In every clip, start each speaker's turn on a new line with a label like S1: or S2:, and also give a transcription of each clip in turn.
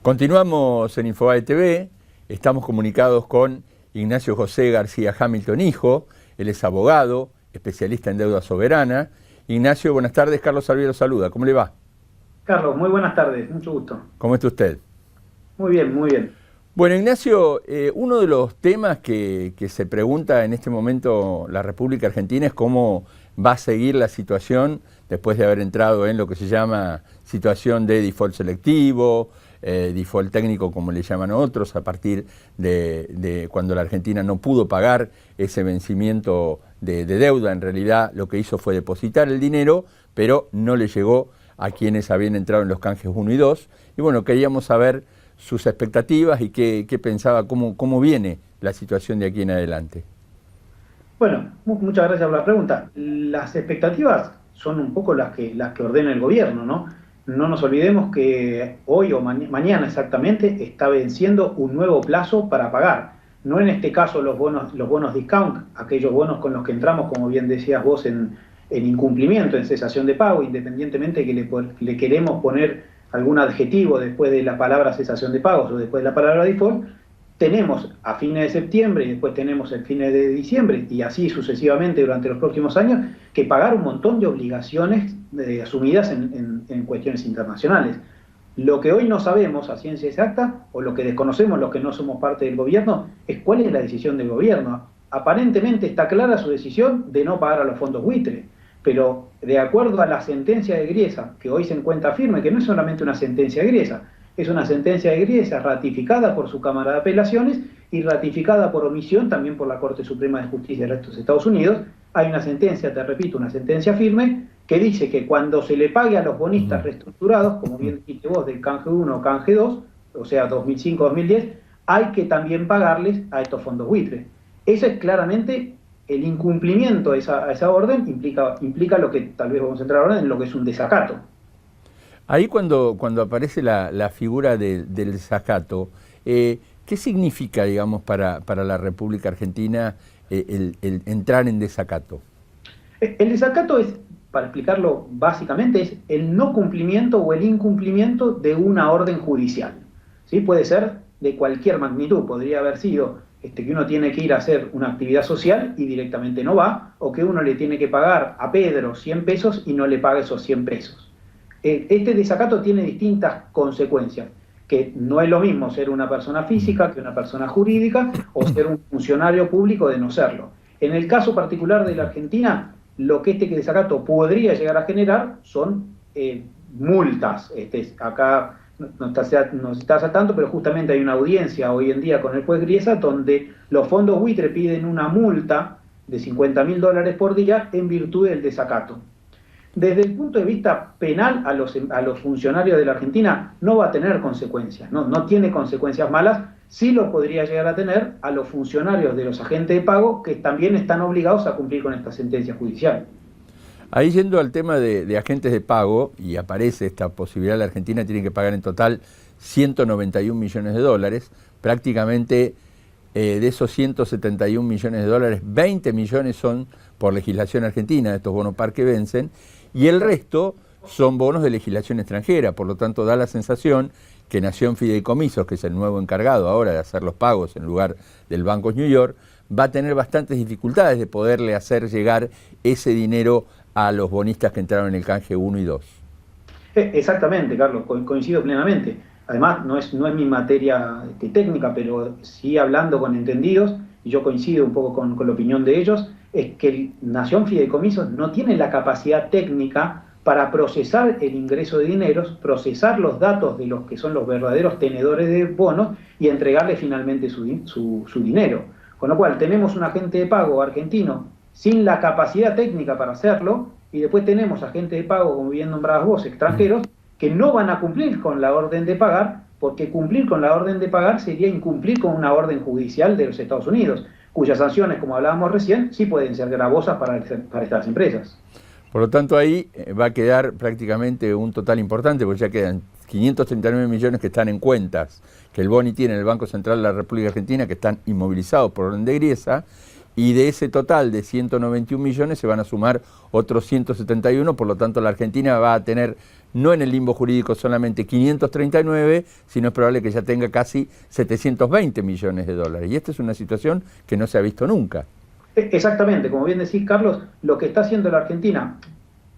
S1: Continuamos en Infobae TV, estamos comunicados con Ignacio José García Hamilton hijo, él es abogado, especialista en deuda soberana. Ignacio, buenas tardes, Carlos Alviero saluda, ¿cómo le va?
S2: Carlos, muy buenas tardes, mucho gusto.
S1: ¿Cómo está usted?
S2: Muy bien, muy bien.
S1: Bueno, Ignacio, uno de los temas que se pregunta en este momento la República Argentina es cómo va a seguir la situación después de haber entrado en lo que se llama situación de default selectivo, default técnico como le llaman otros, a partir de cuando la Argentina no pudo pagar ese vencimiento de deuda. En realidad lo que hizo fue depositar el dinero, pero no le llegó a quienes habían entrado en los canjes 1 y 2. Y bueno, queríamos saber sus expectativas y qué pensaba, cómo viene la situación de aquí en adelante.
S2: Bueno, muchas gracias por la pregunta. Las expectativas son un poco las que ordena el gobierno, ¿no? No nos olvidemos que hoy o mañana exactamente está venciendo un nuevo plazo para pagar. No en este caso los bonos discount, aquellos bonos con los que entramos, como bien decías vos, en incumplimiento, en cesación de pago, independientemente que le queremos poner algún adjetivo después de la palabra cesación de pagos o después de la palabra default. Tenemos a fines de septiembre y después tenemos el fines de diciembre y así sucesivamente durante los próximos años que pagar un montón de obligaciones asumidas en cuestiones internacionales. Lo que hoy no sabemos a ciencia exacta o lo que desconocemos los que no somos parte del gobierno es cuál es la decisión del gobierno. Aparentemente está clara su decisión de no pagar a los fondos buitre, pero de acuerdo a la sentencia de Griesa, que hoy se encuentra firme, que no es solamente una sentencia de Griesa, es una sentencia de Griesa ratificada por su Cámara de Apelaciones y ratificada por omisión también por la Corte Suprema de Justicia de los Estados Unidos. Hay una sentencia, te repito, una sentencia firme que dice que cuando se le pague a los bonistas reestructurados, como bien dijiste vos, del canje 1 o canje 2, o sea, 2005-2010, hay que también pagarles a estos fondos buitres. Eso es claramente el incumplimiento a esa orden, implica lo que tal vez vamos a entrar ahora en lo que es un desacato.
S1: Ahí cuando aparece la figura del desacato, ¿qué significa, digamos, para la República Argentina el entrar en desacato?
S2: El desacato es, para explicarlo básicamente, es el no cumplimiento o el incumplimiento de una orden judicial. ¿Sí? Puede ser de cualquier magnitud, podría haber sido que uno tiene que ir a hacer una actividad social y directamente no va, o que uno le tiene que pagar a Pedro 100 pesos y no le paga esos 100 pesos. Este desacato tiene distintas consecuencias, que no es lo mismo ser una persona física que una persona jurídica o ser un funcionario público de no serlo. En el caso particular de la Argentina, lo que este desacato podría llegar a generar son multas. Acá no estás al tanto, pero justamente hay una audiencia hoy en día con el juez Griesa donde los fondos buitre piden una multa de $50.000 por día en virtud del desacato. Desde el punto de vista penal, a los funcionarios de la Argentina no va a tener consecuencias, no tiene consecuencias malas, sí lo podría llegar a tener a los funcionarios de los agentes de pago que también están obligados a cumplir con esta sentencia judicial.
S1: Ahí yendo al tema de agentes de pago, y aparece esta posibilidad, la Argentina tiene que pagar en total 191 millones de dólares, prácticamente de esos 171 millones de dólares, 20 millones son por legislación argentina, estos bonos par que vencen, y el resto son bonos de legislación extranjera, por lo tanto da la sensación que Nación Fideicomisos, que es el nuevo encargado ahora de hacer los pagos en lugar del Banco New York, va a tener bastantes dificultades de poderle hacer llegar ese dinero a los bonistas que entraron en el canje 1 y 2.
S2: Exactamente, Carlos, coincido plenamente. Además, no es mi materia técnica, pero sí hablando con entendidos, y yo coincido un poco con la opinión de ellos, es que Nación Fideicomisos no tiene la capacidad técnica para procesar el ingreso de dineros, procesar los datos de los que son los verdaderos tenedores de bonos y entregarle finalmente su dinero. Con lo cual tenemos un agente de pago argentino sin la capacidad técnica para hacerlo, y después tenemos agentes de pago, como bien nombradas vos, extranjeros, que no van a cumplir con la orden de pagar, porque cumplir con la orden de pagar sería incumplir con una orden judicial de los Estados Unidos, cuyas sanciones, como hablábamos recién, sí pueden ser gravosas para estas empresas.
S1: Por lo tanto, ahí va a quedar prácticamente un total importante, porque ya quedan 539 millones que están en cuentas, que el BONI tiene en el Banco Central de la República Argentina, que están inmovilizados por orden de Griesa, y de ese total de 191 millones se van a sumar otros 171, por lo tanto la Argentina va a tener no en el limbo jurídico solamente 539, sino es probable que ya tenga casi 720 millones de dólares. Y esta es una situación que no se ha visto nunca.
S2: Exactamente, como bien decís, Carlos, lo que está haciendo la Argentina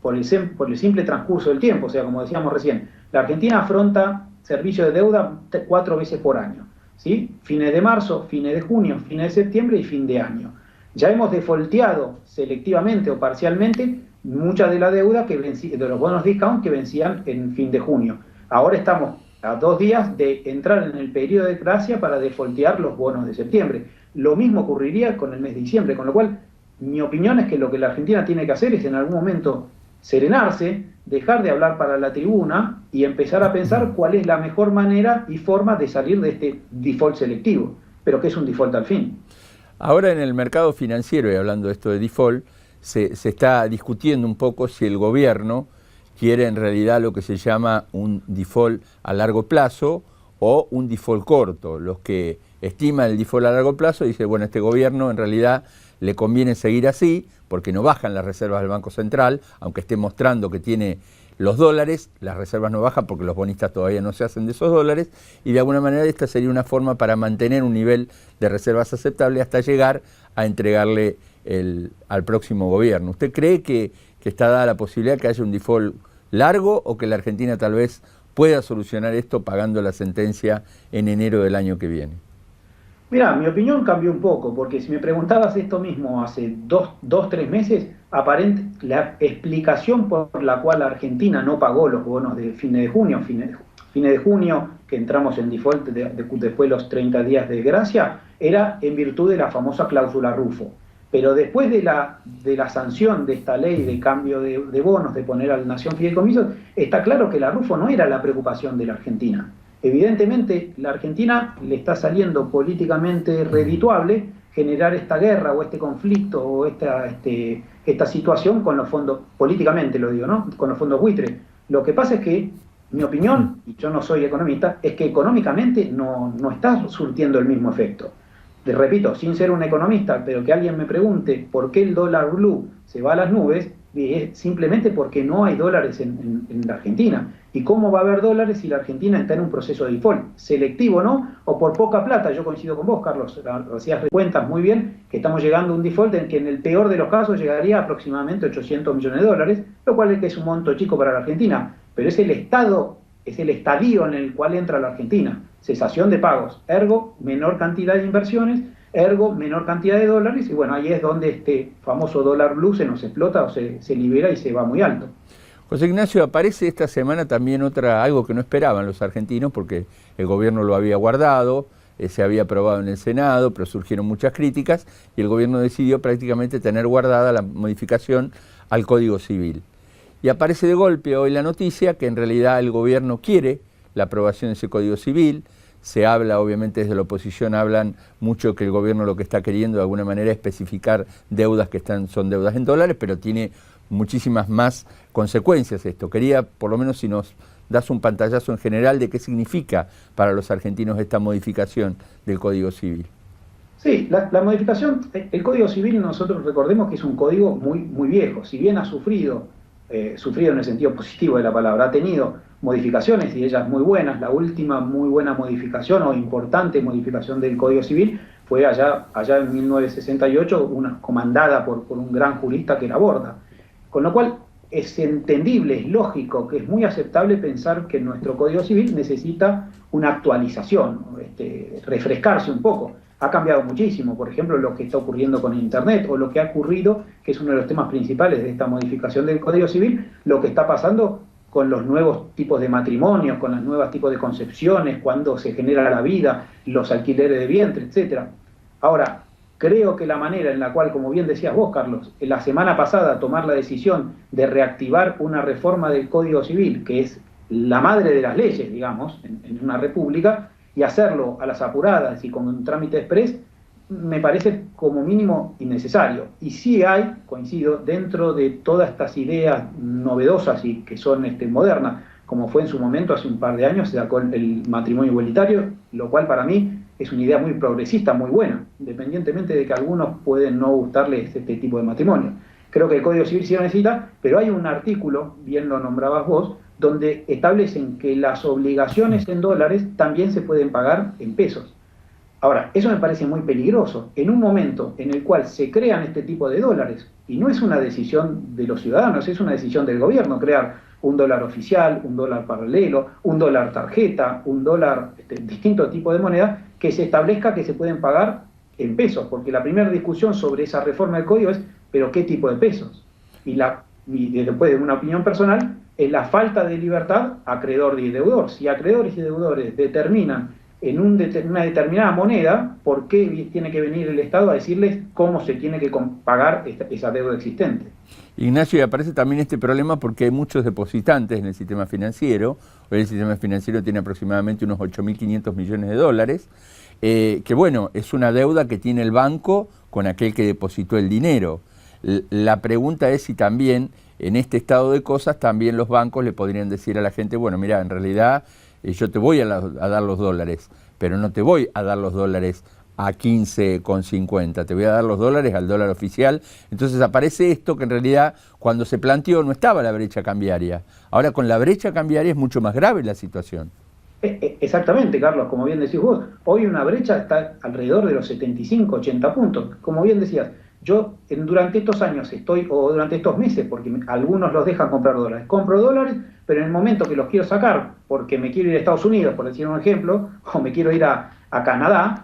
S2: por el simple transcurso del tiempo, o sea, como decíamos recién, la Argentina afronta servicio de deuda 4 veces por año, ¿sí? Fines de marzo, fines de junio, fines de septiembre y fin de año. Ya hemos defaulteado selectivamente o parcialmente mucha de la deuda de los bonos discount que vencían en fin de junio. Ahora estamos a 2 días de entrar en el periodo de gracia para defaultear los bonos de septiembre. Lo mismo ocurriría con el mes de diciembre, con lo cual mi opinión es que lo que la Argentina tiene que hacer es en algún momento serenarse, dejar de hablar para la tribuna y empezar a pensar cuál es la mejor manera y forma de salir de este default selectivo, pero que es un default al fin.
S1: Ahora en el mercado financiero, y hablando de esto de default, se está discutiendo un poco si el gobierno quiere en realidad lo que se llama un default a largo plazo o un default corto. Los que estiman el default a largo plazo dicen, bueno, este gobierno en realidad le conviene seguir así porque no bajan las reservas del Banco Central, aunque esté mostrando que tiene los dólares, las reservas no bajan porque los bonistas todavía no se hacen de esos dólares, y de alguna manera esta sería una forma para mantener un nivel de reservas aceptable hasta llegar a entregarle al próximo gobierno. ¿Usted cree que está dada la posibilidad que haya un default largo o que la Argentina tal vez pueda solucionar esto pagando la sentencia en enero del año que viene?
S2: Mira, mi opinión cambió un poco, porque si me preguntabas esto mismo hace 3 meses, la explicación por la cual la Argentina no pagó los bonos de fines de junio, que entramos en default después de los 30 días de gracia, era en virtud de la famosa cláusula Rufo. Pero después de la sanción de esta ley de cambio de bonos, de poner a la nación fideicomisos, está claro que la Rufo no era la preocupación de la Argentina. Evidentemente, la Argentina le está saliendo políticamente redituable generar esta guerra o este conflicto o esta situación con los fondos, políticamente lo digo, ¿no? Con los fondos buitres. Lo que pasa es que, mi opinión, y yo no soy economista, es que económicamente no está surtiendo el mismo efecto. Repito, sin ser un economista, pero que alguien me pregunte por qué el dólar blue se va a las nubes, es simplemente porque no hay dólares en la Argentina. ¿Y cómo va a haber dólares si la Argentina está en un proceso de default? ¿Selectivo no? ¿O por poca plata? Yo coincido con vos, Carlos. Hacías cuentas muy bien que estamos llegando a un default en que en el peor de los casos llegaría a aproximadamente 800 millones de dólares, lo cual es un monto chico para la Argentina. Pero es el estadio en el cual entra la Argentina. Cesación de pagos, ergo, menor cantidad de inversiones, ergo, menor cantidad de dólares, y bueno, ahí es donde este famoso dólar blue se nos explota o se libera y se va muy alto.
S1: José Ignacio, aparece esta semana también algo que no esperaban los argentinos, porque el gobierno lo había guardado, se había aprobado en el Senado, pero surgieron muchas críticas, y el gobierno decidió prácticamente tener guardada la modificación al Código Civil. Y aparece de golpe hoy la noticia que en realidad el gobierno quiere la aprobación de ese Código Civil. Se habla, obviamente desde la oposición hablan mucho que el gobierno lo que está queriendo de alguna manera es especificar deudas que son deudas en dólares, pero tiene muchísimas más consecuencias esto. Quería, por lo menos, si nos das un pantallazo en general de qué significa para los argentinos esta modificación del Código Civil.
S2: Sí, la modificación, el Código Civil, nosotros recordemos que es un código muy, muy viejo. Si bien ha sufrido en el sentido positivo de la palabra, ha tenido modificaciones y ellas muy buenas. La última muy buena modificación o importante modificación del Código Civil fue allá en 1968, comandada por un gran jurista que era Borda. Con lo cual es entendible, es lógico, que es muy aceptable pensar que nuestro Código Civil necesita una actualización, refrescarse un poco. Ha cambiado muchísimo, por ejemplo, lo que está ocurriendo con Internet, o lo que ha ocurrido, que es uno de los temas principales de esta modificación del Código Civil, lo que está pasando con los nuevos tipos de matrimonios, con los nuevos tipos de concepciones, cuando se genera la vida, los alquileres de vientre, etc. Ahora, creo que la manera en la cual, como bien decías vos, Carlos, la semana pasada tomar la decisión de reactivar una reforma del Código Civil, que es la madre de las leyes, digamos, en una república, y hacerlo a las apuradas y con un trámite express, me parece como mínimo innecesario. Y sí hay, coincido, dentro de todas estas ideas novedosas y que son modernas, como fue en su momento, hace un par de años, se sacó el matrimonio igualitario, lo cual para mí es una idea muy progresista, muy buena, independientemente de que a algunos pueden no gustarles este tipo de matrimonio. Creo que el Código Civil sí lo necesita, pero hay un artículo, bien lo nombrabas vos, donde establecen que las obligaciones en dólares también se pueden pagar en pesos. Ahora, eso me parece muy peligroso, en un momento en el cual se crean este tipo de dólares, y no es una decisión de los ciudadanos, es una decisión del gobierno crear un dólar oficial, un dólar paralelo, un dólar tarjeta, un dólar, distinto tipo de moneda, que se establezca que se pueden pagar en pesos, porque la primera discusión sobre esa reforma del código es, ¿pero qué tipo de pesos? Y después de una opinión personal, es la falta de libertad acreedor y deudor. Si acreedores y deudores determinan en una determinada moneda, ¿por qué tiene que venir el Estado a decirles cómo se tiene que pagar esa deuda existente?
S1: Ignacio, y aparece también este problema porque hay muchos depositantes en el sistema financiero. Hoy el sistema financiero tiene aproximadamente unos 8.500 millones de dólares, que bueno, es una deuda que tiene el banco con aquel que depositó el dinero. La pregunta es si también en este estado de cosas también los bancos le podrían decir a la gente, bueno, mira, en realidad yo te voy a dar los dólares, pero no te voy a dar los dólares a 15,50, te voy a dar los dólares al dólar oficial. Entonces aparece esto que en realidad cuando se planteó no estaba la brecha cambiaria. Ahora con la brecha cambiaria es mucho más grave la situación.
S2: Exactamente, Carlos, como bien decís vos, hoy una brecha está alrededor de los 75, 80 puntos. Como bien decías, yo durante estos años o durante estos meses, porque algunos los dejan comprar dólares, compro dólares, pero en el momento que los quiero sacar, porque me quiero ir a Estados Unidos, por decir un ejemplo, o me quiero ir a Canadá,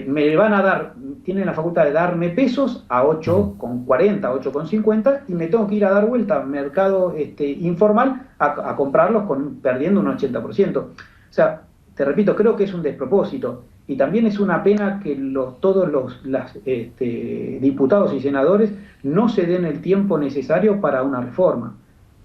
S2: me van a dar, tienen la facultad de darme pesos a 8,40, 8,50, y me tengo que ir a dar vuelta al mercado informal a comprarlos perdiendo un 80%. O sea, te repito, creo que es un despropósito. Y también es una pena que todos los diputados y senadores no se den el tiempo necesario para una reforma.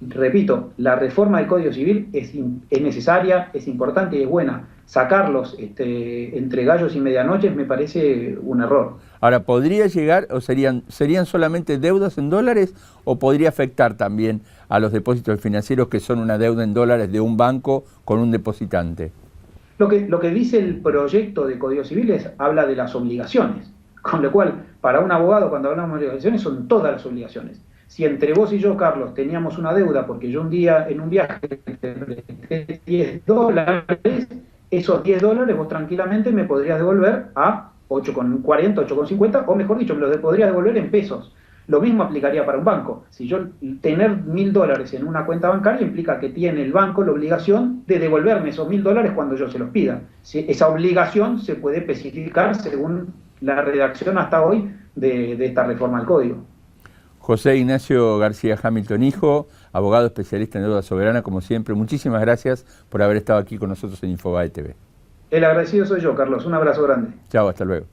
S2: Repito, la reforma del Código Civil es necesaria, es importante y es buena. Sacarlos entre gallos y medianoches me parece un error.
S1: Ahora, ¿podría llegar o serían solamente deudas en dólares o podría afectar también a los depósitos financieros que son una deuda en dólares de un banco con un depositante?
S2: Lo que dice el proyecto de Código Civil habla de las obligaciones, con lo cual, para un abogado, cuando hablamos de obligaciones, son todas las obligaciones. Si entre vos y yo, Carlos, teníamos una deuda porque yo un día en un viaje te presté $10, esos $10 vos tranquilamente me podrías devolver a 8,40, 8,50, o mejor dicho, me los podrías devolver en pesos. Lo mismo aplicaría para un banco. Si yo tener $1.000 en una cuenta bancaria implica que tiene el banco la obligación de devolverme esos $1.000 cuando yo se los pida. Esa obligación se puede especificar según la redacción hasta hoy de esta reforma al código.
S1: José Ignacio García Hamilton, hijo, abogado especialista en deuda soberana, como siempre, muchísimas gracias por haber estado aquí con nosotros en Infobae TV.
S2: El agradecido soy yo, Carlos. Un abrazo grande.
S1: Chao, hasta luego.